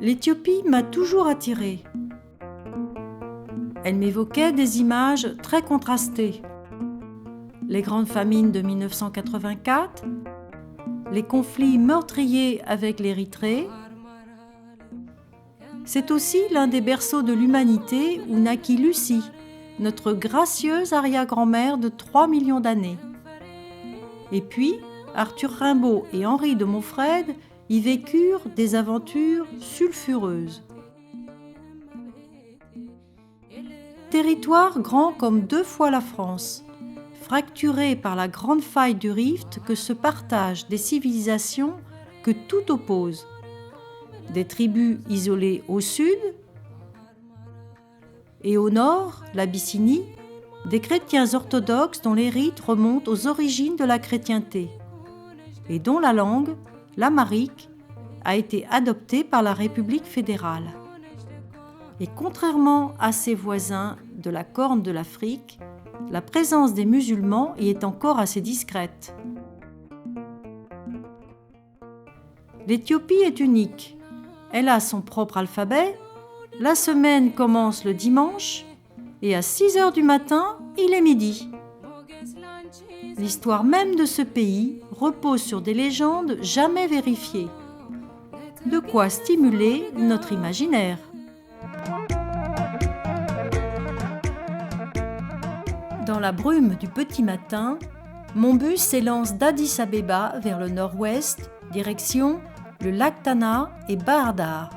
L'Éthiopie m'a toujours attirée. Elle m'évoquait des images très contrastées. Les grandes famines de 1984, les conflits meurtriers avec l'Érythrée. C'est aussi l'un des berceaux de l'humanité où naquit Lucie, notre gracieuse arrière-grand-mère de 3 millions d'années. Et puis, Arthur Rimbaud et Henri de Maufraide y vécurent des aventures sulfureuses. Territoire grand comme 2 fois la France, fracturé par la grande faille du rift que se partagent des civilisations que tout oppose. Des tribus isolées au sud et au nord, l'Abyssinie, des chrétiens orthodoxes dont les rites remontent aux origines de la chrétienté et dont la langue, l'amharique, a été adoptée par la République fédérale. Et contrairement à ses voisins de la Corne de l'Afrique, la présence des musulmans y est encore assez discrète. L'Éthiopie est unique. Elle a son propre alphabet, la semaine commence le dimanche et à 6 heures du matin, il est midi. L'histoire même de ce pays repose sur des légendes jamais vérifiées. De quoi stimuler notre imaginaire. Dans la brume du petit matin, mon bus s'élance d'Addis Abeba vers le nord-ouest, direction le lac Tana et Bahardar,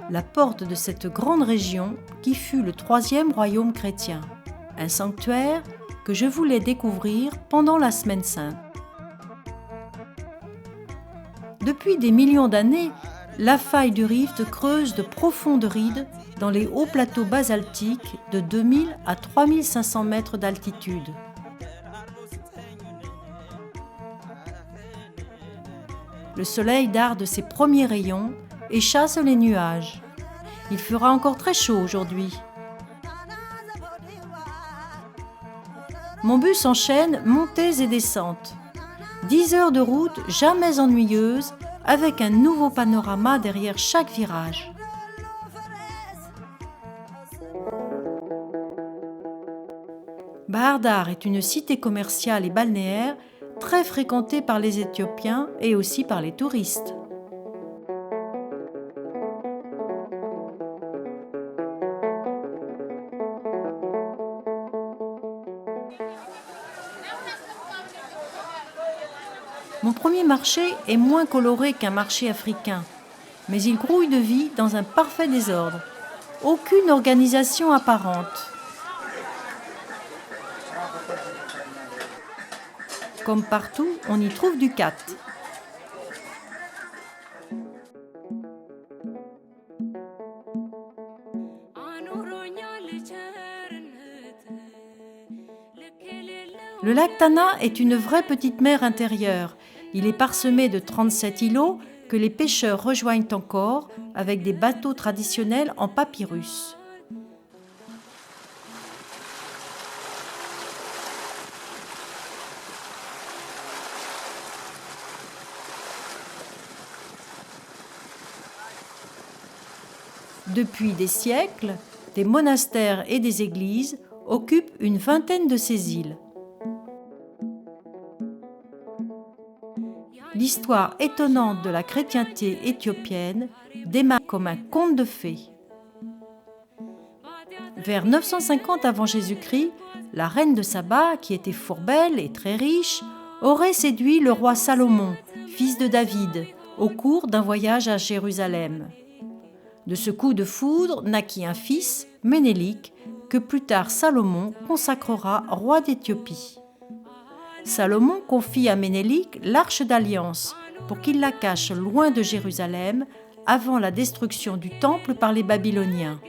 la porte de cette grande région qui fut le 3e royaume chrétien, un sanctuaire que je voulais découvrir pendant la Semaine sainte. Depuis des millions d'années, la faille du rift creuse de profondes rides dans les hauts plateaux basaltiques de 2000 à 3500 mètres d'altitude. Le soleil darde ses premiers rayons et chasse les nuages. Il fera encore très chaud aujourd'hui. Mon bus enchaîne montées et descentes. 10 heures de route jamais ennuyeuses, avec un nouveau panorama derrière chaque virage. Bahardar est une cité commerciale et balnéaire très fréquentée par les Éthiopiens et aussi par les touristes. Mon premier marché est moins coloré qu'un marché africain, mais il grouille de vie dans un parfait désordre. Aucune organisation apparente. Comme partout, on y trouve du khat. Le lac Tana est une vraie petite mer intérieure. Il est parsemé de 37 îlots que les pêcheurs rejoignent encore avec des bateaux traditionnels en papyrus. Depuis des siècles, des monastères et des églises occupent une vingtaine de ces îles. L'histoire étonnante de la chrétienté éthiopienne démarre comme un conte de fées. Vers 950 avant Jésus-Christ, la reine de Saba, qui était fort belle et très riche, aurait séduit le roi Salomon, fils de David, au cours d'un voyage à Jérusalem. De ce coup de foudre naquit un fils, Ménélik, que plus tard Salomon consacrera roi d'Éthiopie. Salomon confie à Ménélik l'arche d'alliance pour qu'il la cache loin de Jérusalem avant la destruction du temple par les Babyloniens.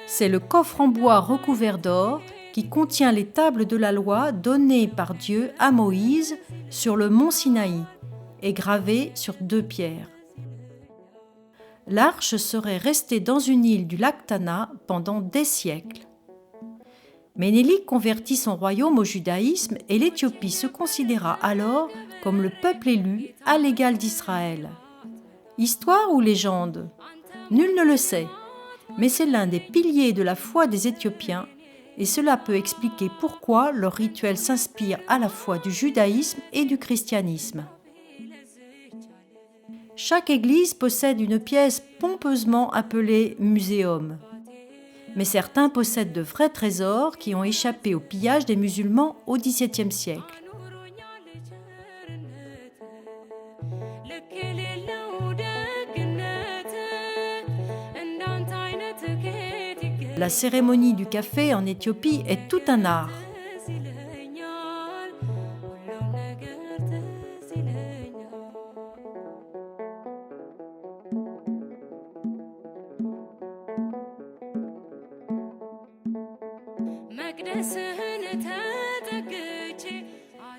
C'est le coffre en bois recouvert d'or qui contient les tables de la loi données par Dieu à Moïse sur le mont Sinaï est gravé sur 2 pierres. L'arche serait restée dans une île du lac Tana pendant des siècles. Ménélique convertit son royaume au judaïsme et l'Éthiopie se considéra alors comme le peuple élu à l'égal d'Israël. Histoire ou légende ? Nul ne le sait, mais c'est l'un des piliers de la foi des Éthiopiens et cela peut expliquer pourquoi leur rituel s'inspire à la fois du judaïsme et du christianisme. Chaque église possède une pièce pompeusement appelée muséum. Mais certains possèdent de vrais trésors qui ont échappé au pillage des musulmans au XVIIe siècle. La cérémonie du café en Éthiopie est tout un art.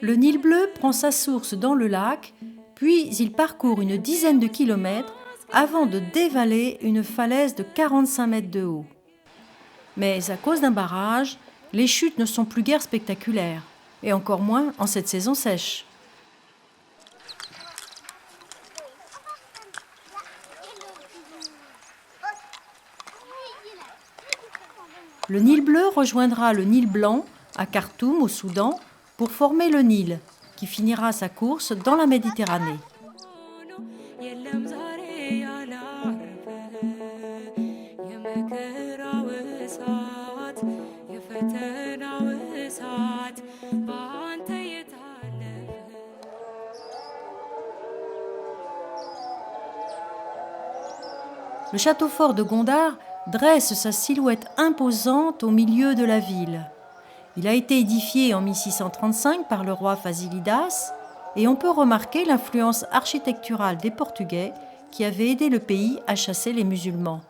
Le Nil bleu prend sa source dans le lac, puis il parcourt une dizaine de kilomètres avant de dévaler une falaise de 45 mètres de haut. Mais à cause d'un barrage, les chutes ne sont plus guère spectaculaires, et encore moins en cette saison sèche. Le Nil bleu rejoindra le Nil blanc à Khartoum au Soudan pour former le Nil, qui finira sa course dans la Méditerranée. Le château fort de Gondar dresse sa silhouette imposante au milieu de la ville. Il a été édifié en 1635 par le roi Fasilidas et on peut remarquer l'influence architecturale des Portugais qui avaient aidé le pays à chasser les musulmans.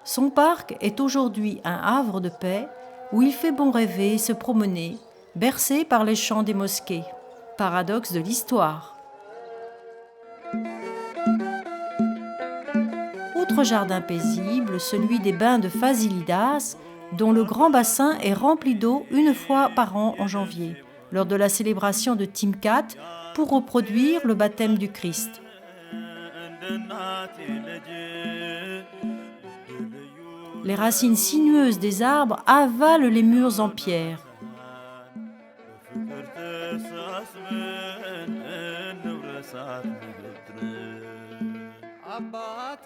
Son parc est aujourd'hui un havre de paix où il fait bon rêver et se promener, bercé par les chants des mosquées. Paradoxe de l'histoire. Autre jardin paisible, celui des bains de Fasilidas, dont le grand bassin est rempli d'eau une fois par an en janvier, lors de la célébration de Timkat, pour reproduire le baptême du Christ. Les racines sinueuses des arbres avalent les murs en pierre.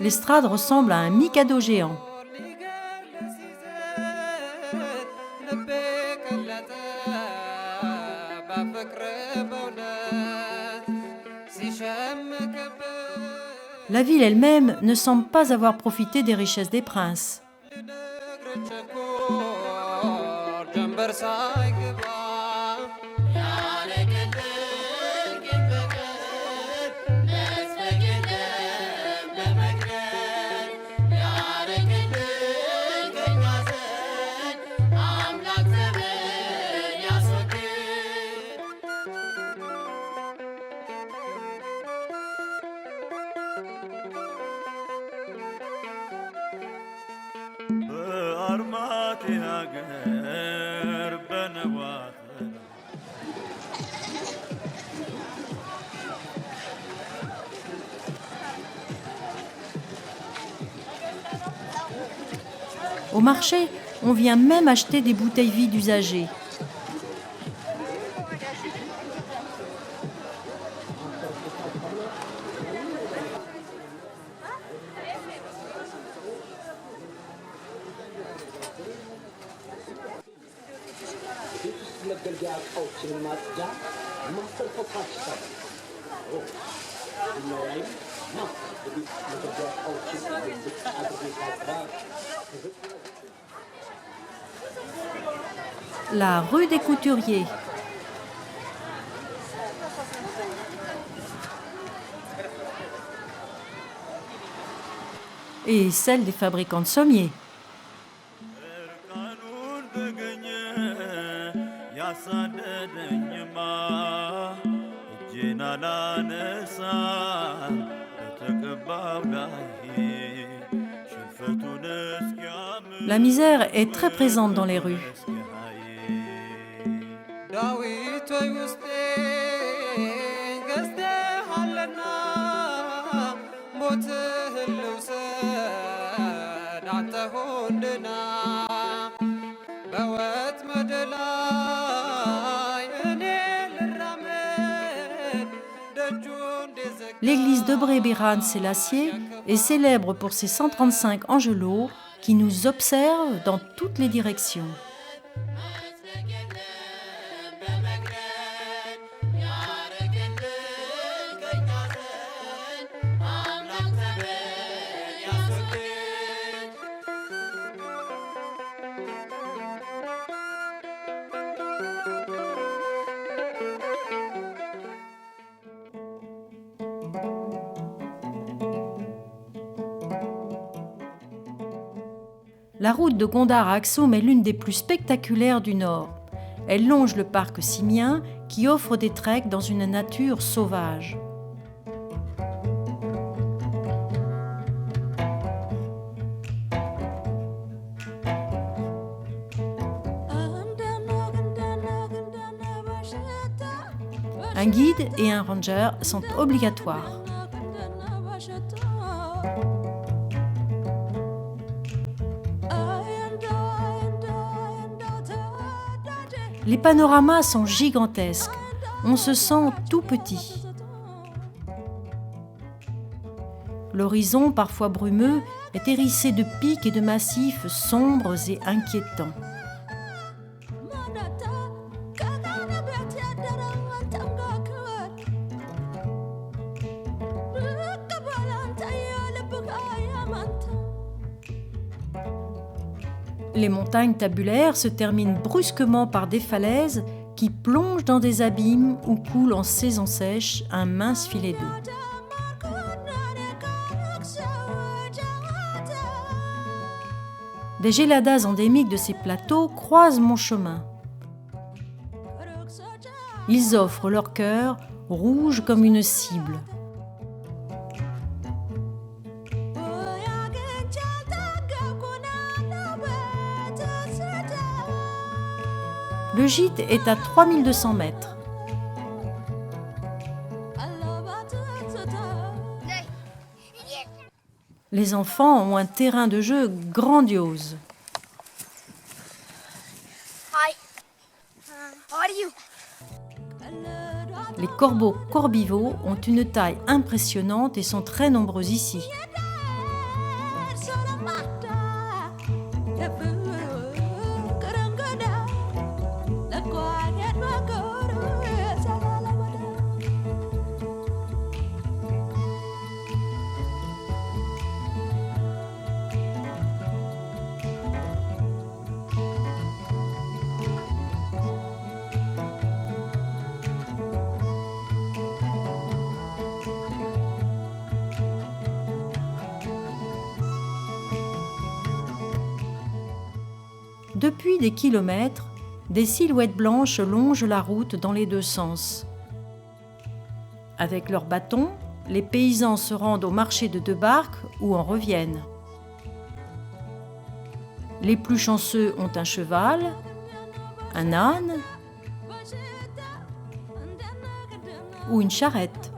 L'estrade ressemble à un mikado géant. La ville elle-même ne semble pas avoir profité des richesses des princes. Au marché, on vient même acheter des bouteilles vides usagées. La rue des Couturiers. Et celle des fabricants de sommiers. La misère est très présente dans les rues. L'église de Brébéran Sélassié est célèbre pour ses 135 angelots qui nous observent dans toutes les directions. La route de Gondar à Axum est l'une des plus spectaculaires du Nord. Elle longe le parc simien qui offre des treks dans une nature sauvage. Un guide et un ranger sont obligatoires. Les panoramas sont gigantesques. On se sent tout petit. L'horizon, parfois brumeux, est hérissé de pics et de massifs sombres et inquiétants. Les montagnes tabulaires se terminent brusquement par des falaises qui plongent dans des abîmes où coule en saison sèche un mince filet d'eau. Des géladas endémiques de ces plateaux croisent mon chemin. Ils offrent leur cœur rouge comme une cible. Le gîte est à 3200 mètres. Les enfants ont un terrain de jeu grandiose. Les corbeaux corbiveaux ont une taille impressionnante et sont très nombreux ici. Depuis des kilomètres, des silhouettes blanches longent la route dans les deux sens. Avec leurs bâtons, les paysans se rendent au marché de Debark ou en reviennent. Les plus chanceux ont un cheval, un âne ou une charrette.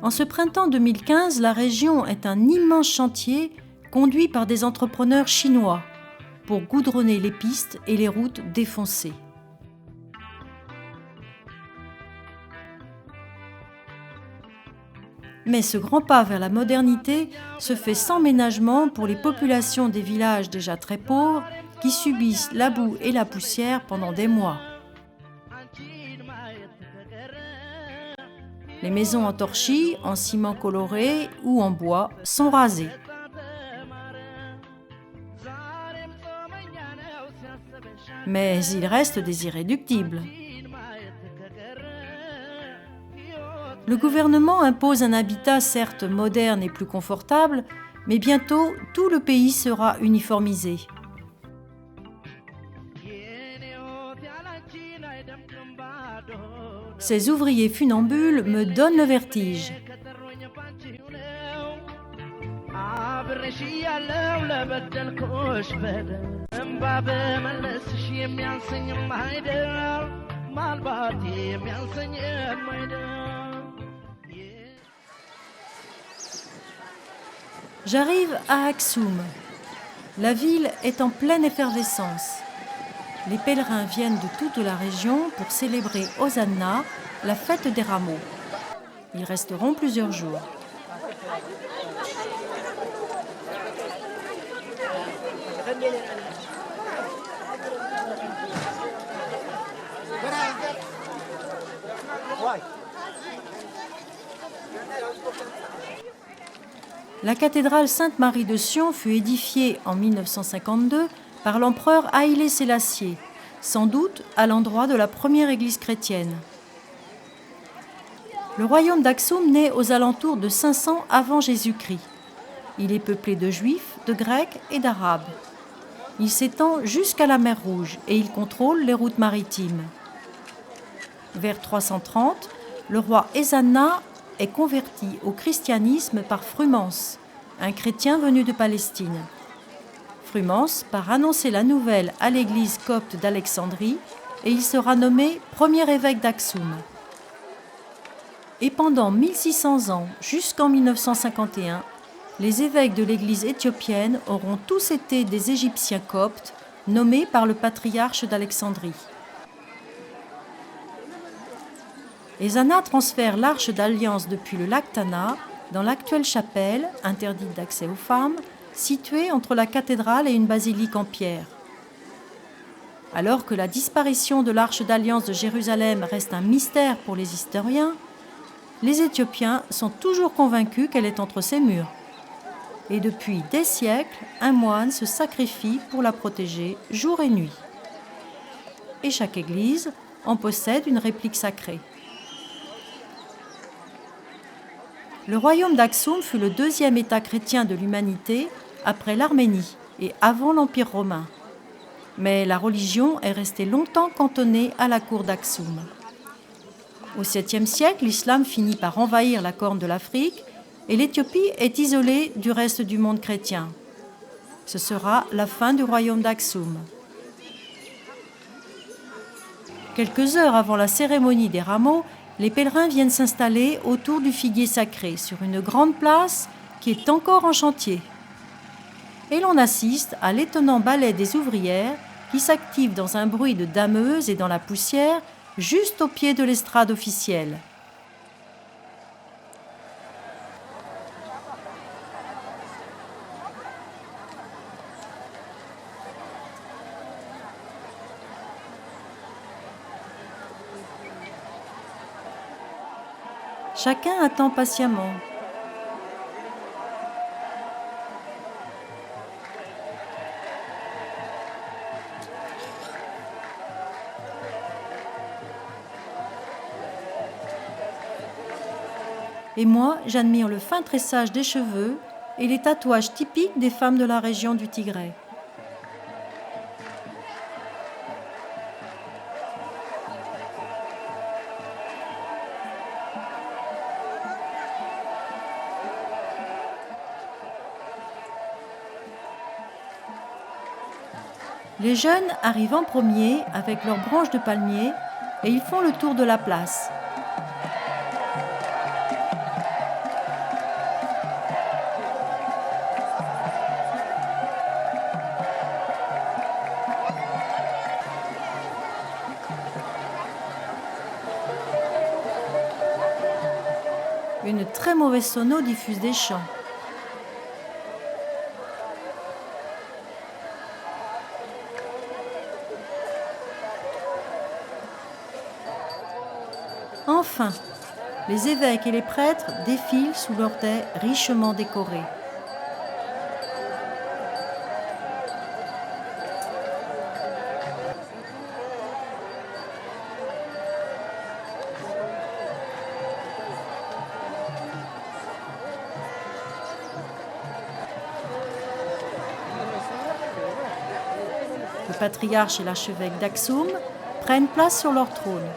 En ce printemps 2015, la région est un immense chantier conduit par des entrepreneurs chinois pour goudronner les pistes et les routes défoncées. Mais ce grand pas vers la modernité se fait sans ménagement pour les populations des villages déjà très pauvres qui subissent la boue et la poussière pendant des mois. Les maisons en torchis, en ciment coloré ou en bois sont rasées. Mais il reste des irréductibles. Le gouvernement impose un habitat certes moderne et plus confortable, mais bientôt tout le pays sera uniformisé. Ces ouvriers funambules me donnent le vertige. J'arrive à Aksoum. La ville est en pleine effervescence. Les pèlerins viennent de toute la région pour célébrer Hosanna, la fête des rameaux. Ils resteront plusieurs jours. La cathédrale Sainte-Marie de Sion fut édifiée en 1952 par l'empereur Haïlé Sélassié, sans doute à l'endroit de la première église chrétienne. Le royaume d'Aksoum naît aux alentours de 500 avant Jésus-Christ. Il est peuplé de Juifs, de Grecs et d'Arabes. Il s'étend jusqu'à la mer Rouge et il contrôle les routes maritimes. Vers 330, le roi Ezana est converti au christianisme par Frumens, un chrétien venu de Palestine. Frumens part annoncer la nouvelle à l'église copte d'Alexandrie et il sera nommé premier évêque d'Aksoum. Et pendant 1600 ans, jusqu'en 1951, les évêques de l'église éthiopienne auront tous été des Égyptiens coptes nommés par le patriarche d'Alexandrie. Ezana transfère l'arche d'alliance depuis le lac Tana dans l'actuelle chapelle, interdite d'accès aux femmes, située entre la cathédrale et une basilique en pierre. Alors que la disparition de l'arche d'alliance de Jérusalem reste un mystère pour les historiens, les Éthiopiens sont toujours convaincus qu'elle est entre ces murs. Et depuis des siècles, un moine se sacrifie pour la protéger jour et nuit. Et chaque église en possède une réplique sacrée. Le royaume d'Aksoum fut le deuxième État chrétien de l'humanité après l'Arménie et avant l'Empire romain. Mais la religion est restée longtemps cantonnée à la cour d'Aksoum. Au 7e siècle, l'islam finit par envahir la Corne de l'Afrique et l'Éthiopie est isolée du reste du monde chrétien. Ce sera la fin du royaume d'Aksoum. Quelques heures avant la cérémonie des rameaux, les pèlerins viennent s'installer autour du figuier sacré sur une grande place qui est encore en chantier. Et l'on assiste à l'étonnant ballet des ouvrières qui s'activent dans un bruit de dameuses et dans la poussière juste au pied de l'estrade officielle. Chacun attend patiemment. Et moi, j'admire le fin tressage des cheveux et les tatouages typiques des femmes de la région du Tigray. Les jeunes arrivent en premier avec leurs branches de palmier et ils font le tour de la place. Une très mauvaise sono diffuse des chants. Enfin, les évêques et les prêtres défilent sous leurs dais richement décorés. Le patriarche et l'archevêque d'Aksum prennent place sur leur trône.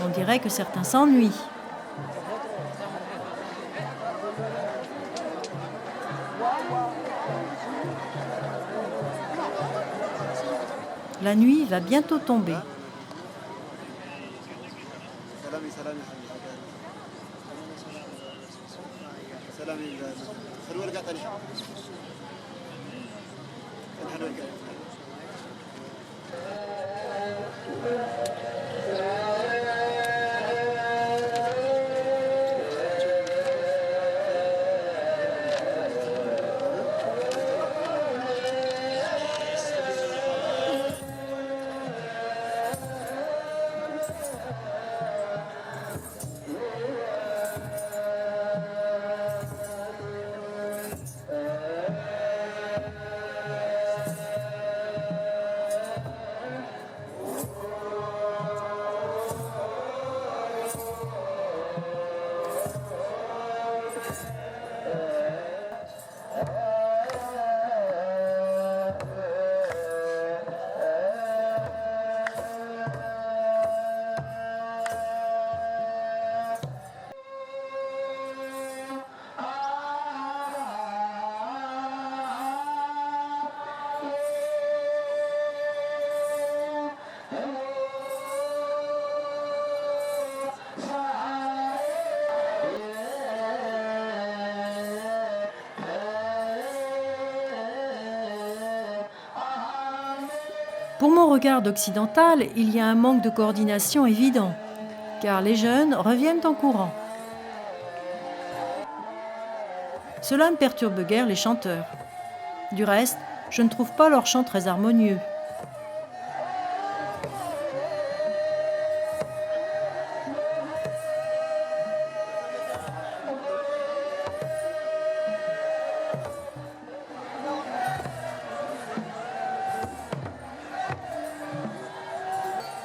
On dirait que certains s'ennuient. La nuit va bientôt tomber. Pour mon regard occidental, il y a un manque de coordination évident, car les jeunes reviennent en courant. Cela ne perturbe guère les chanteurs. Du reste, je ne trouve pas leur chant très harmonieux.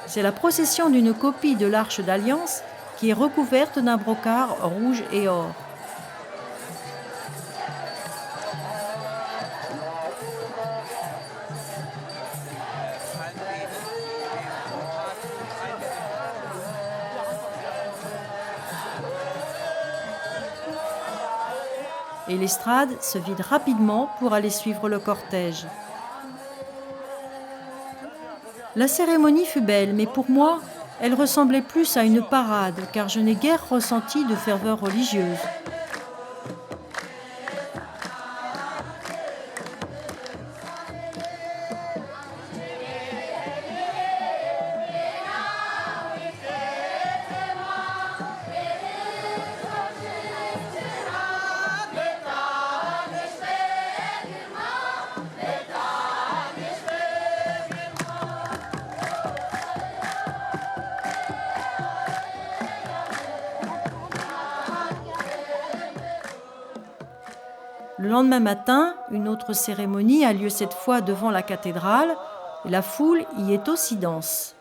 C'est la procession d'une copie de l'Arche d'Alliance qui est recouverte d'un brocart rouge et or. Et l'estrade se vide rapidement pour aller suivre le cortège. La cérémonie fut belle, mais pour moi, elle ressemblait plus à une parade, car je n'ai guère ressenti de ferveur religieuse. Le lendemain matin, une autre cérémonie a lieu cette fois devant la cathédrale et la foule y est aussi dense.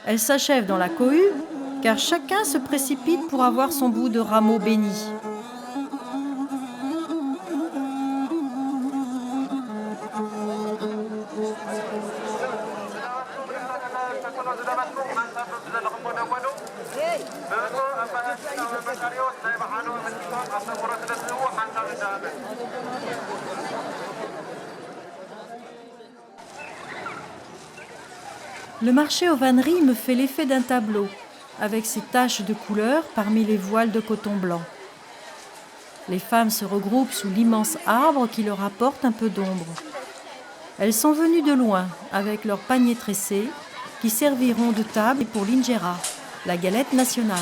Elle s'achève dans la cohue, car chacun se précipite pour avoir son bout de rameau béni. Le marché aux vanneries me fait l'effet d'un tableau, avec ses taches de couleur parmi les voiles de coton blanc. Les femmes se regroupent sous l'immense arbre qui leur apporte un peu d'ombre. Elles sont venues de loin, avec leurs paniers tressés, qui serviront de table pour l'injera, la galette nationale.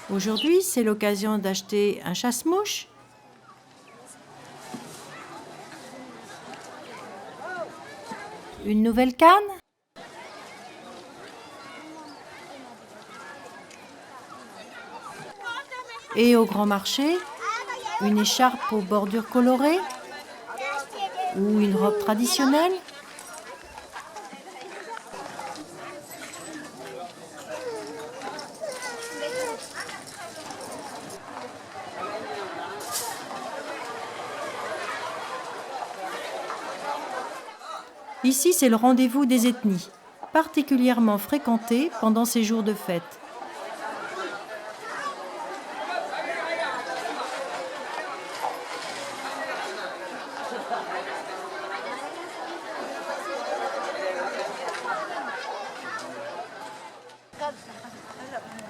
Aujourd'hui, c'est l'occasion d'acheter un chasse-mouche, une nouvelle canne, et au grand marché, une écharpe aux bordures colorées ou une robe traditionnelle. Ici, c'est le rendez-vous des ethnies, particulièrement fréquenté pendant ces jours de fête.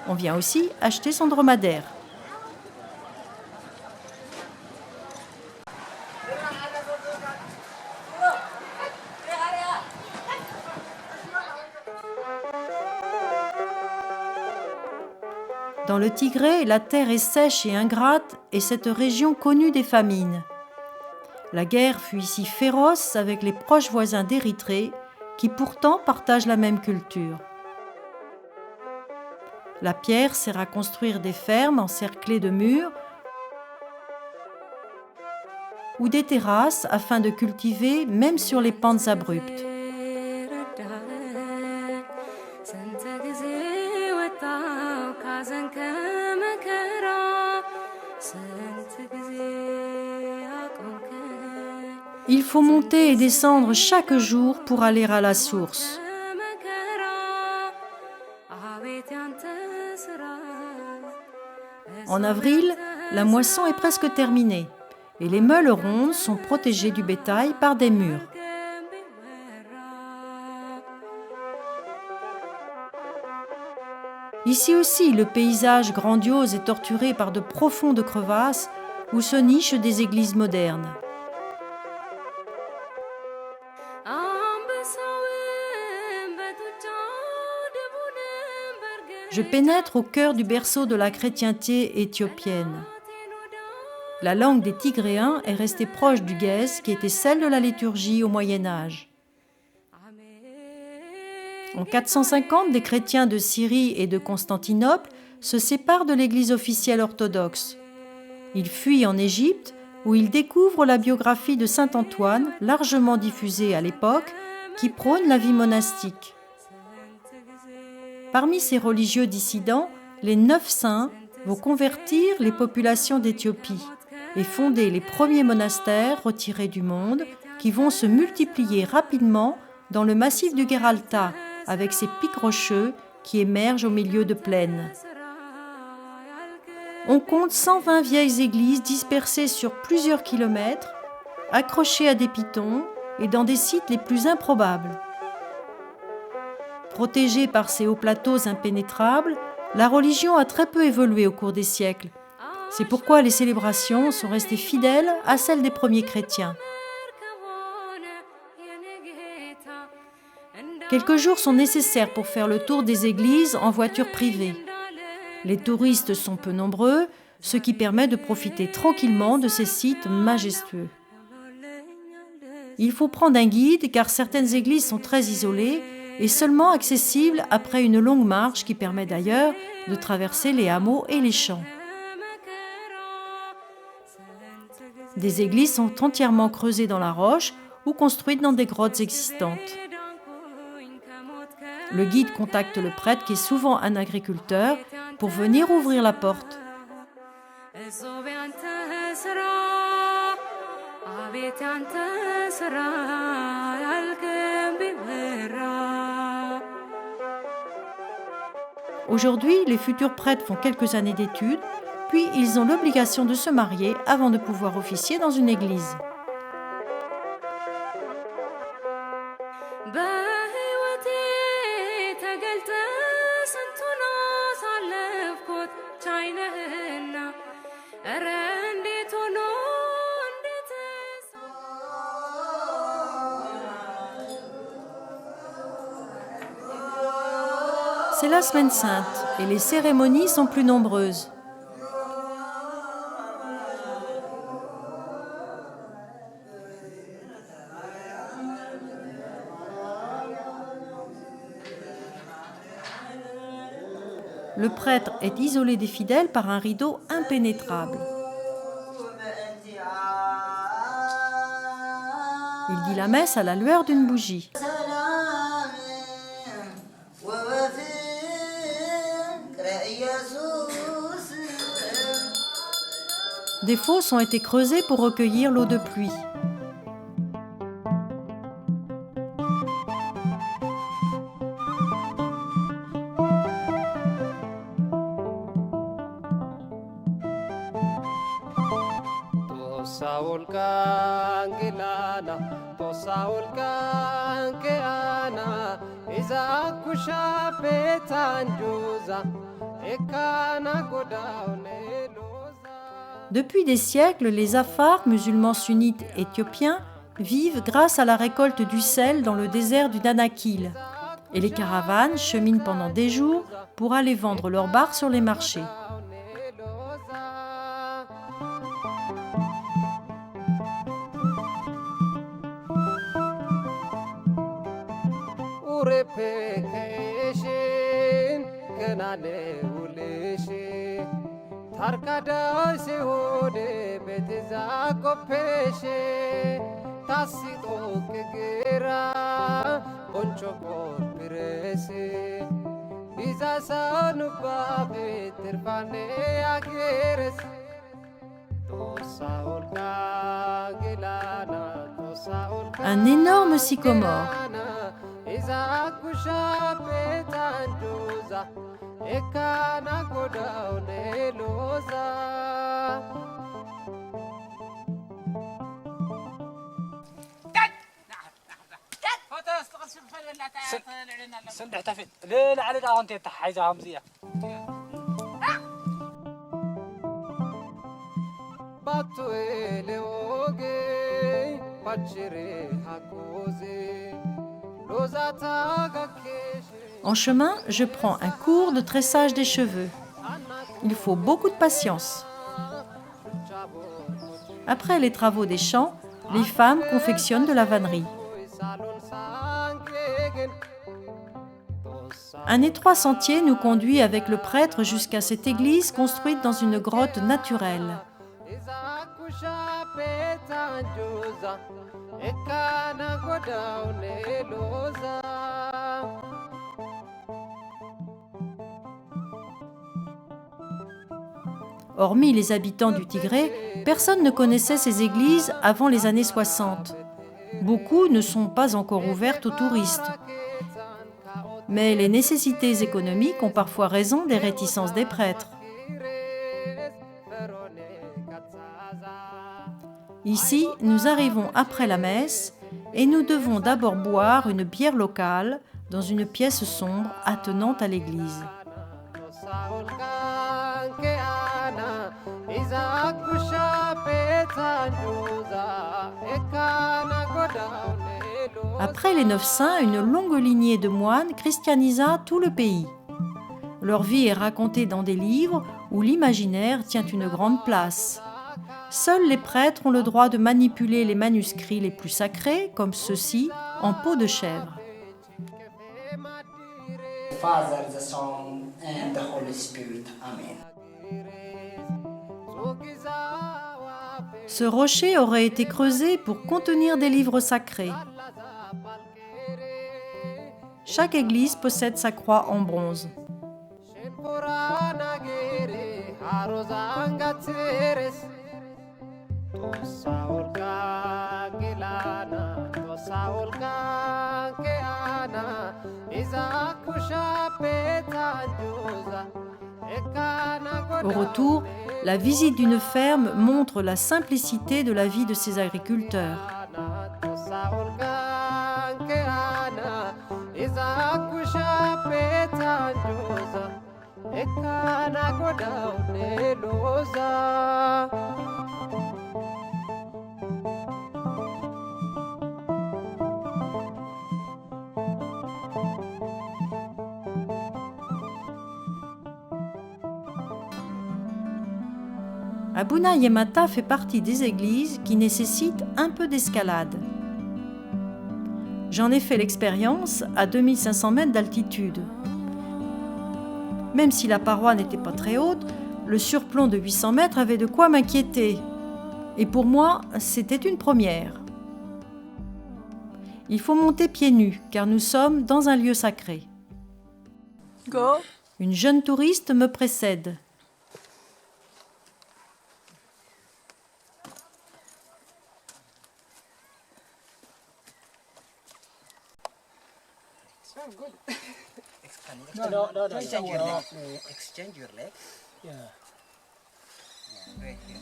On vient aussi acheter son dromadaire. Dans le Tigré, la terre est sèche et ingrate et cette région connue des famines. La guerre fut ici féroce avec les proches voisins d'Érythrée qui pourtant partagent la même culture. La pierre sert à construire des fermes encerclées de murs ou des terrasses afin de cultiver même sur les pentes abruptes. Il faut monter et descendre chaque jour pour aller à la source. En avril, la moisson est presque terminée et les meules rondes sont protégées du bétail par des murs. Ici aussi, le paysage grandiose est torturé par de profondes crevasses où se nichent des églises modernes. Je pénètre au cœur du berceau de la chrétienté éthiopienne. La langue des Tigréens est restée proche du guèze qui était celle de la liturgie au Moyen Âge. En 450, des chrétiens de Syrie et de Constantinople se séparent de l'Église officielle orthodoxe. Ils fuient en Égypte où ils découvrent la biographie de saint Antoine, largement diffusée à l'époque, qui prône la vie monastique. Parmi ces religieux dissidents, les 9 saints vont convertir les populations d'Éthiopie et fonder les premiers monastères retirés du monde qui vont se multiplier rapidement dans le massif du Guéralta avec ses pics rocheux qui émergent au milieu de plaines. On compte 120 vieilles églises dispersées sur plusieurs kilomètres, accrochées à des pitons et dans des sites les plus improbables. Protégée par ces hauts plateaux impénétrables, la religion a très peu évolué au cours des siècles C'est pourquoi les célébrations sont restées fidèles à celles des premiers chrétiens. Quelques jours sont nécessaires pour faire le tour des églises en voiture privée. Les touristes sont peu nombreux, ce qui permet de profiter tranquillement de ces sites majestueux. Il faut prendre un guide car certaines églises sont très isolées et seulement accessibles après une longue marche qui permet d'ailleurs de traverser les hameaux et les champs. Des églises sont entièrement creusées dans la roche ou construites dans des grottes existantes. Le guide contacte le prêtre qui est souvent un agriculteur pour venir ouvrir la porte. Aujourd'hui, les futurs prêtres font quelques années d'études, puis ils ont l'obligation de se marier avant de pouvoir officier dans une église. C'est la semaine sainte et les cérémonies sont plus nombreuses. Le prêtre est isolé des fidèles par un rideau impénétrable. Il dit la messe à la lueur d'une bougie. Des fosses ont été creusées pour recueillir l'eau de pluie. Depuis des siècles, les Afars, musulmans sunnites éthiopiens, vivent grâce à la récolte du sel dans le désert du Danakil. Et les caravanes cheminent pendant des jours pour aller vendre leurs bars sur les marchés. Un énorme sycomore. En chemin, je prends un cours de tressage des cheveux. Il faut beaucoup de patience. Après les travaux des champs, les femmes confectionnent de la vannerie. Un étroit sentier nous conduit avec le prêtre jusqu'à cette église construite dans une grotte naturelle. Hormis les habitants du Tigré, personne ne connaissait ces églises avant les années 60. Beaucoup ne sont pas encore ouvertes aux touristes. Mais les nécessités économiques ont parfois raison des réticences des prêtres. Ici, nous arrivons après la messe et nous devons d'abord boire une bière locale dans une pièce sombre attenante à l'église. Après les 9 saints, une longue lignée de moines christianisa tout le pays. Leur vie est racontée dans des livres où l'imaginaire tient une grande place. Seuls les prêtres ont le droit de manipuler les manuscrits les plus sacrés, comme ceux-ci, en peau de chèvre. Father, the Son, and the Holy Spirit. Amen. Ce rocher aurait été creusé pour contenir des livres sacrés. Chaque église possède sa croix en bronze. Au retour, la visite d'une ferme montre la simplicité de la vie de ses agriculteurs. Abuna Yemata fait partie des églises qui nécessitent un peu d'escalade. J'en ai fait l'expérience à 2500 mètres d'altitude. Même si la paroi n'était pas très haute, le surplomb de 800 mètres avait de quoi m'inquiéter. Et pour moi, c'était une première. Il faut monter pieds nus, car nous sommes dans un lieu sacré. Go. Une jeune touriste me précède. No, exchange your leg. Exchange your leg. Yeah. Yeah, right here.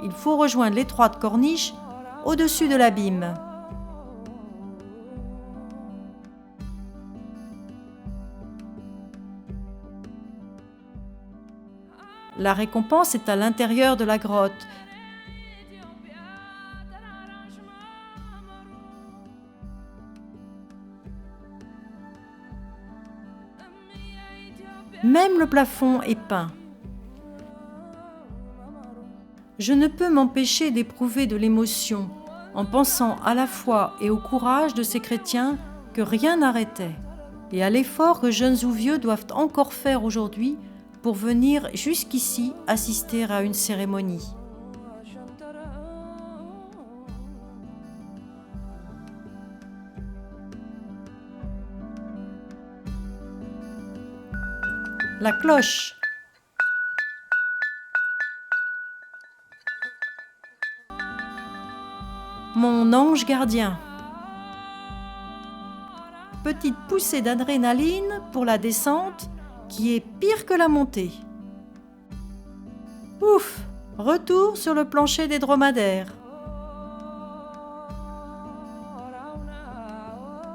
Il faut rejoindre l'étroite corniche au-dessus de l'abîme. La récompense est à l'intérieur de la grotte. Même le plafond est peint. Je ne peux m'empêcher d'éprouver de l'émotion en pensant à la foi et au courage de ces chrétiens que rien n'arrêtait, et à l'effort que jeunes ou vieux doivent encore faire aujourd'hui pour venir jusqu'ici assister à une cérémonie. La cloche. Mon ange gardien. Petite poussée d'adrénaline pour la descente qui est pire que la montée. Ouf! Retour sur le plancher des dromadaires.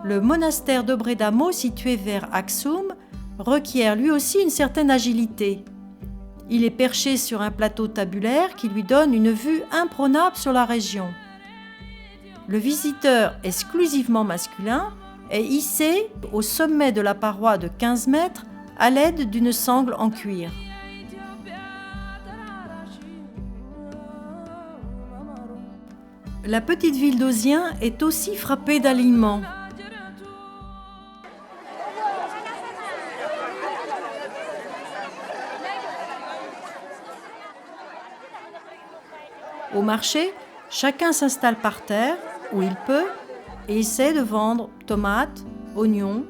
Le monastère de Bredamo, situé vers Axum, requiert lui aussi une certaine agilité. Il est perché sur un plateau tabulaire qui lui donne une vue imprenable sur la région. Le visiteur, exclusivement masculin, est hissé au sommet de la paroi de 15 mètres à l'aide d'une sangle en cuir. La petite ville d'Ozien est aussi frappée d'alignements. Au marché, chacun s'installe par terre, où il peut, et essaie de vendre tomates, oignons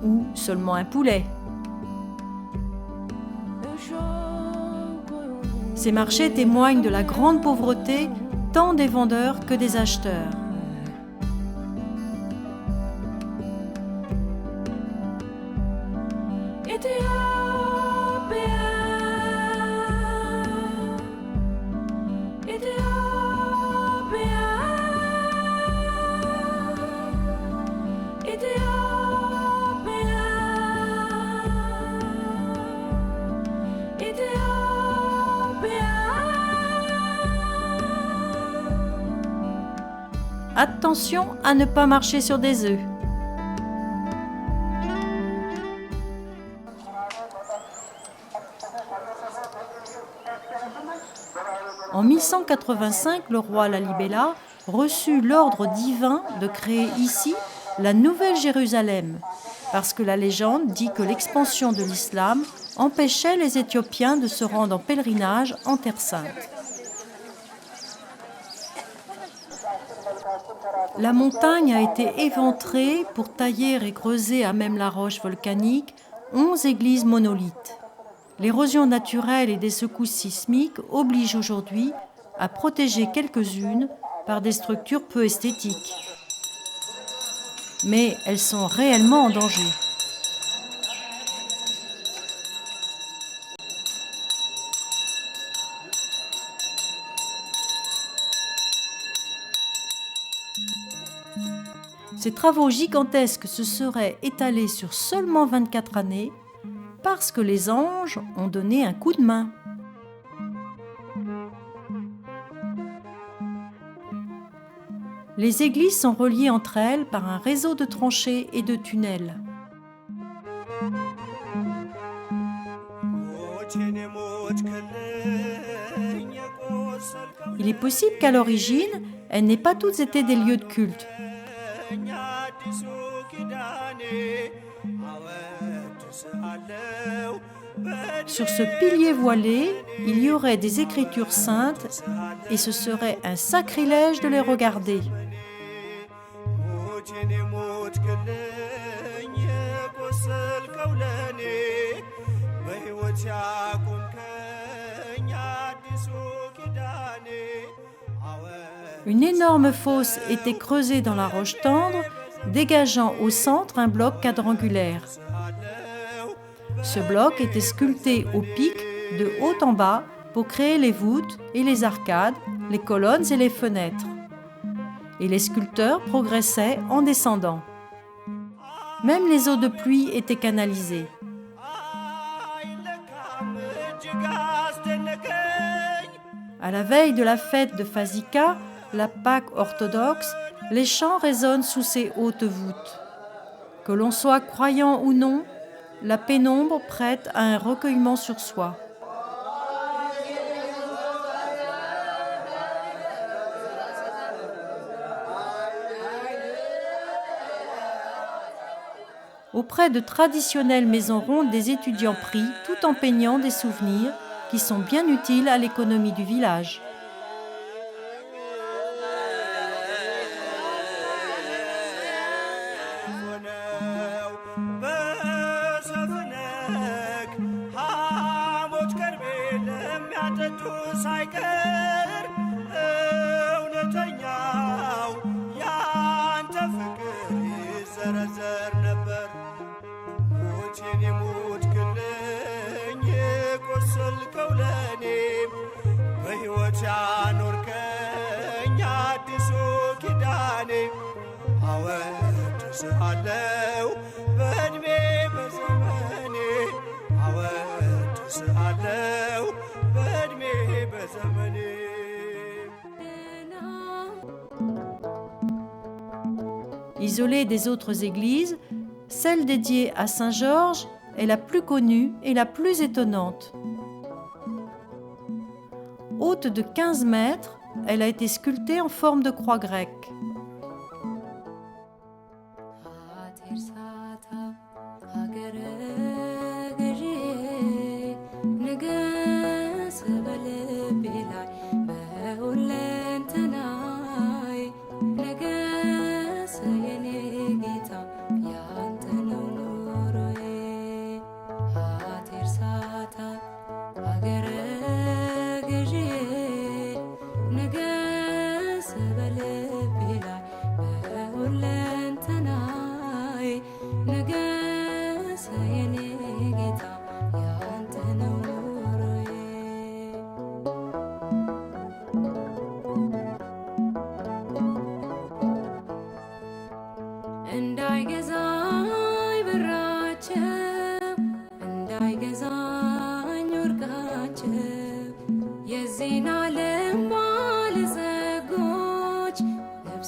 ou seulement un poulet. Ces marchés témoignent de la grande pauvreté tant des vendeurs que des acheteurs. Attention à ne pas marcher sur des œufs. En 1185, le roi Lalibela reçut l'ordre divin de créer ici la Nouvelle Jérusalem, parce que la légende dit que l'expansion de l'islam empêchait les Éthiopiens de se rendre en pèlerinage en Terre sainte. La montagne a été éventrée pour tailler et creuser à même la roche volcanique 11 églises monolithes. L'érosion naturelle et des secousses sismiques obligent aujourd'hui à protéger quelques-unes par des structures peu esthétiques. Mais elles sont réellement en danger. Ces travaux gigantesques se seraient étalés sur seulement 24 années parce que les anges ont donné un coup de main. Les églises sont reliées entre elles par un réseau de tranchées et de tunnels. Il est possible qu'à l'origine, elles n'aient pas toutes été des lieux de culte. Sur ce pilier voilé, il y aurait des écritures saintes et ce serait un sacrilège de les regarder. Une énorme fosse était creusée dans la roche tendre, dégageant au centre un bloc quadrangulaire. Ce bloc était sculpté au pic de haut en bas pour créer les voûtes et les arcades, les colonnes et les fenêtres. Et les sculpteurs progressaient en descendant. Même les eaux de pluie étaient canalisées. À la veille de la fête de Fasika, la Pâque orthodoxe, les chants résonnent sous ces hautes voûtes. Que l'on soit croyant ou non, la pénombre prête à un recueillement sur soi. Auprès de traditionnelles maisons rondes, des étudiants prient tout en peignant des souvenirs qui sont bien utiles à l'économie du village. አወድስሃለው በዕድሜ በዘመኔ አወድስሃለው በዕድሜ በዘመኔ። Isolée des autres églises, celle dédiée à Saint Georges est la plus connue et la plus étonnante. Haute de 15 mètres, elle a été sculptée en forme de croix grecque.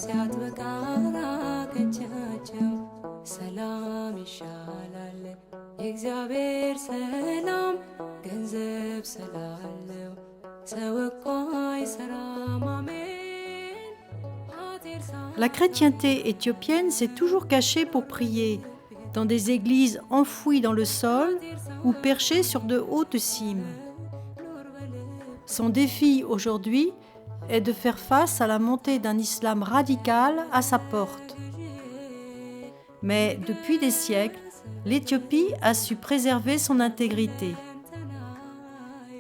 ሲያትበቃ ራቀቻቸው። ሰላም ይሻላል የእግዚአብሔር ሰላም ገንዘብ ስላለው ሰው እኮ አይሰራም። አሜን። La chrétienté éthiopienne s'est toujours cachée pour prier, dans des églises enfouies dans le sol ou perchées sur de hautes cimes. Son défi aujourd'hui est de faire face à la montée d'un islam radical à sa porte. Mais depuis des siècles, l'Éthiopie a su préserver son intégrité.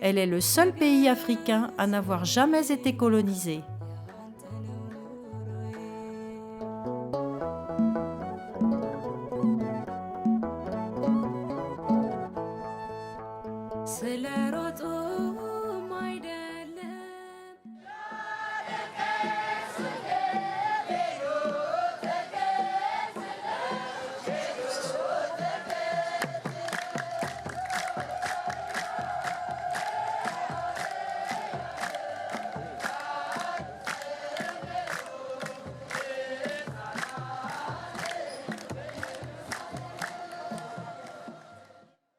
Elle est le seul pays africain à n'avoir jamais été colonisé. ስለሮጡ